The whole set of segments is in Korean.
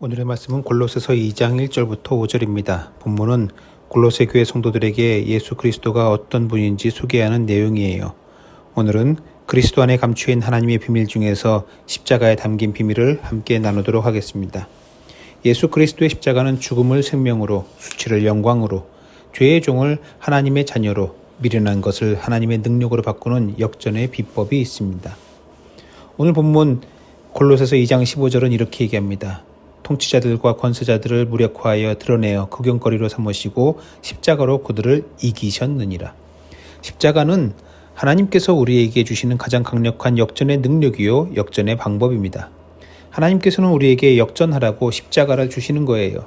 오늘의 말씀은 골로새서 2장 1절부터 5절입니다. 본문은 골로새 교회 성도들에게 예수 그리스도가 어떤 분인지 소개하는 내용이에요. 오늘은 그리스도 안에 감추인 하나님의 비밀 중에서 십자가에 담긴 비밀을 함께 나누도록 하겠습니다. 예수 그리스도의 십자가는 죽음을 생명으로, 수치를 영광으로, 죄의 종을 하나님의 자녀로, 미련한 것을 하나님의 능력으로 바꾸는 역전의 비법이 있습니다. 오늘 본문 골로새서 2장 15절은 이렇게 얘기합니다. 통치자들과 권세자들을 무력화하여 드러내어 구경거리로 삼으시고 십자가로 그들을 이기셨느니라. 십자가는 하나님께서 우리에게 주시는 가장 강력한 역전의 능력이요, 역전의 방법입니다. 하나님께서는 우리에게 역전하라고 십자가를 주시는 거예요.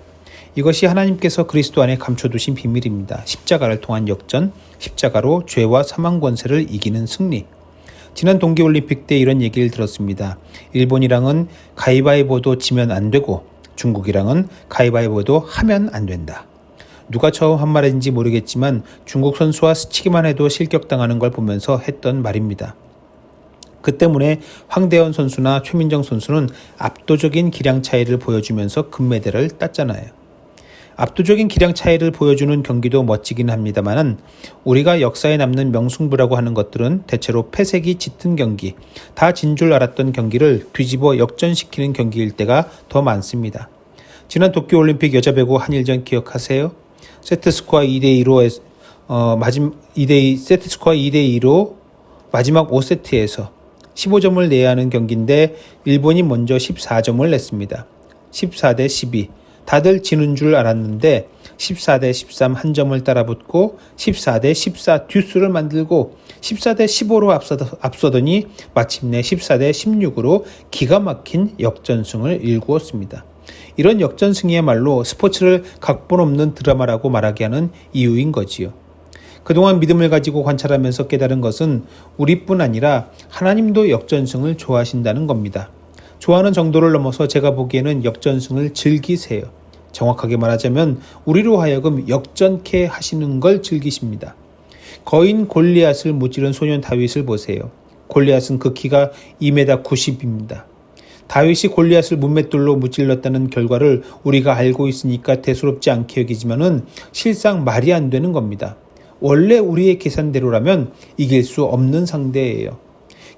이것이 하나님께서 그리스도 안에 감춰두신 비밀입니다. 십자가를 통한 역전, 십자가로 죄와 사망 권세를 이기는 승리. 지난 동계올림픽 때 이런 얘기를 들었습니다. 일본이랑은 가위바위보도 지면 안 되고 중국이랑은 가위바위보도 하면 안 된다. 누가 처음 한 말인지 모르겠지만 중국 선수와 스치기만 해도 실격당하는 걸 보면서 했던 말입니다. 그 때문에 황대현 선수나 최민정 선수는 압도적인 기량 차이를 보여주면서 금메달을 땄잖아요. 압도적인 기량 차이를 보여주는 경기도 멋지긴 합니다만 우리가 역사에 남는 명승부라고 하는 것들은 대체로 패색이 짙은 경기, 다 진 줄 알았던 경기를 뒤집어 역전시키는 경기일 때가 더 많습니다. 지난 도쿄올림픽 여자배구 한일전 기억하세요? 세트스코어 2대2로 세트스코어 2대2로 마지막 5세트에서 15점을 내야 하는 경기인데 일본이 먼저 14점을 냈습니다. 14대 12. 다들 지는 줄 알았는데 14대 13 한 점을 따라붙고 14대 14 듀스를 만들고 14대 15로 앞서더니 마침내 14대 16으로 기가 막힌 역전승을 일구었습니다. 이런 역전승이야말로 스포츠를 각본 없는 드라마라고 말하게 하는 이유인 거지요. 그동안 믿음을 가지고 관찰하면서 깨달은 것은 우리뿐 아니라 하나님도 역전승을 좋아하신다는 겁니다. 좋아하는 정도를 넘어서 제가 보기에는 역전승을 즐기세요. 정확하게 말하자면 우리로 하여금 역전케 하시는 걸 즐기십니다. 거인 골리앗을 무찌른 소년 다윗을 보세요. 골리앗은 그 키가 2m 90입니다. 다윗이 골리앗을 문맷돌로 무찔렀다는 결과를 우리가 알고 있으니까 대수롭지 않게 여기지만은 실상 말이 안 되는 겁니다. 원래 우리의 계산대로라면 이길 수 없는 상대예요.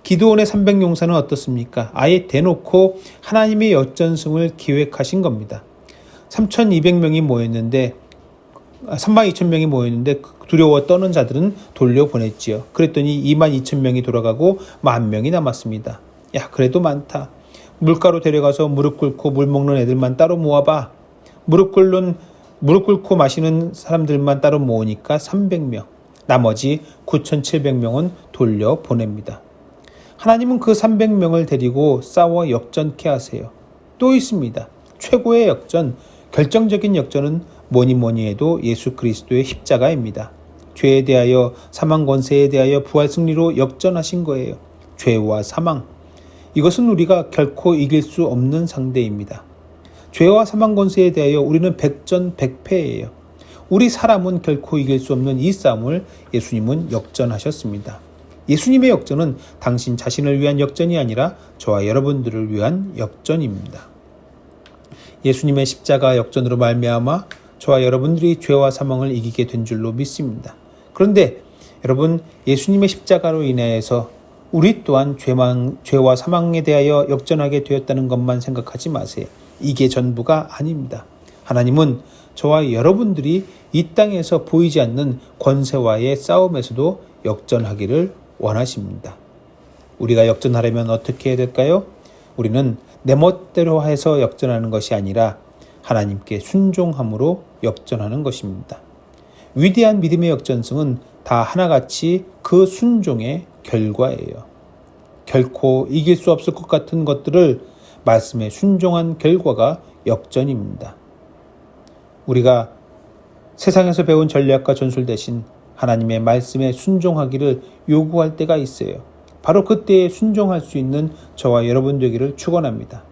기드온의 300용사는 어떻습니까? 아예 대놓고 하나님의 역전승을 기획하신 겁니다. 3200명이 모였는데 32,000명이 모였는데 두려워 떠는 자들은 돌려보냈지요. 그랬더니 22,000명이 돌아가고 10,000명이 남았습니다. 야, 그래도 많다. 물가로 데려가서 무릎 꿇고 물 먹는 애들만 따로 모아봐. 무릎 꿇고 마시는 사람들만 따로 모으니까 300명. 나머지 9,700명은 돌려보냅니다. 하나님은 그 300명을 데리고 싸워 역전케 하세요. 또 있습니다. 최고의 역전, 결정적인 역전은 뭐니 해도 예수 그리스도의 십자가입니다. 죄에 대하여, 사망 권세에 대하여 부활 승리로 역전하신 거예요. 죄와 사망. 이것은 우리가 결코 이길 수 없는 상대입니다. 죄와 사망 권세에 대하여 우리는 백전백패예요. 우리 사람은 결코 이길 수 없는 이 싸움을 예수님은 역전하셨습니다. 예수님의 역전은 당신 자신을 위한 역전이 아니라 저와 여러분들을 위한 역전입니다. 예수님의 십자가 역전으로 말미암아 저와 여러분들이 죄와 사망을 이기게 된 줄로 믿습니다. 그런데 여러분, 예수님의 십자가로 인해서 우리 또한 죄와 사망에 대하여 역전하게 되었다는 것만 생각하지 마세요. 이게 전부가 아닙니다. 하나님은 저와 여러분들이 이 땅에서 보이지 않는 권세와의 싸움에서도 역전하기를 원하십니다. 우리가 역전하려면 어떻게 해야 될까요? 우리는 내 멋대로 해서 역전하는 것이 아니라 하나님께 순종함으로 역전하는 것입니다. 위대한 믿음의 역전승은 다 하나같이 그 순종의 결과예요. 결코 이길 수 없을 것 같은 것들을 말씀에 순종한 결과가 역전입니다. 우리가 세상에서 배운 전략과 전술 대신 하나님의 말씀에 순종하기를 요구할 때가 있어요. 바로 그때에 순종할 수 있는 저와 여러분 되기를 축원합니다.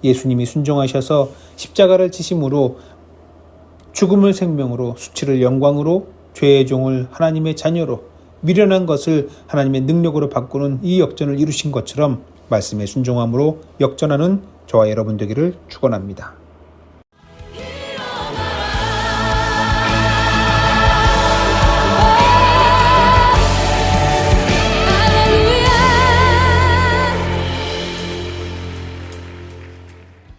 예수님이 순종하셔서 십자가를 지심으로 죽음을 생명으로, 수치를 영광으로, 죄의 종을 하나님의 자녀로, 미련한 것을 하나님의 능력으로 바꾸는 이 역전을 이루신 것처럼 말씀에 순종함으로 역전하는 저와 여러분 되기를 축원합니다.